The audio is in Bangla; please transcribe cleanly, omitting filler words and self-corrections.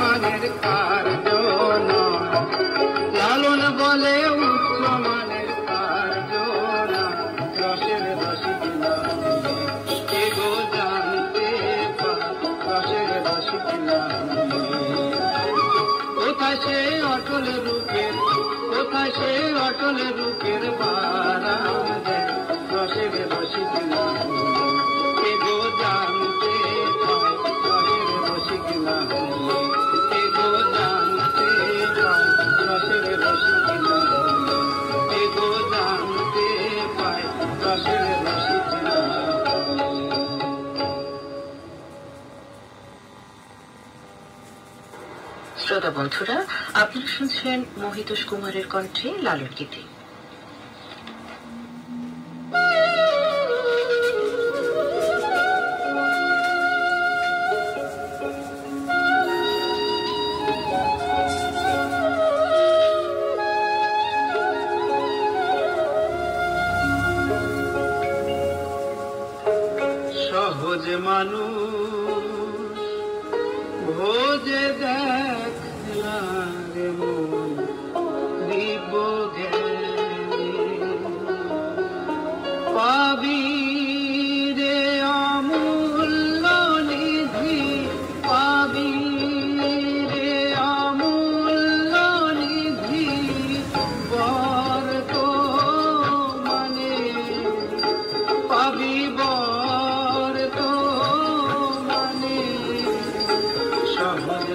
মানের কার্য নয়, লালন বলে উচ্চ মানের কার্য নয়, রসের রসিক কে গো জানতে পায়, রসের রসিক কোথায় সে অটল রূপের, কোথায় সে অটল রূপের বারাম দেয়, রসের রসিক কে গো জানতে পায়, রসের রসিক কে গো জানতে পায়, রসের রসিক কে গো জানতে পায়, রসের রসিক। শ্রোতা বন্ধুরা, আপনারা শুনছেন মহিতোষ কুমারের কণ্ঠে লালন গীতি। সহজ মানুষ ভোজে দেখ লাগে মন দিব্য জ্ঞানী, পাবি রে অমূল্য নিধি, পাবি রে অমূল্য নিধি, বর তো মানে পাবি বর তো মানে, সহজ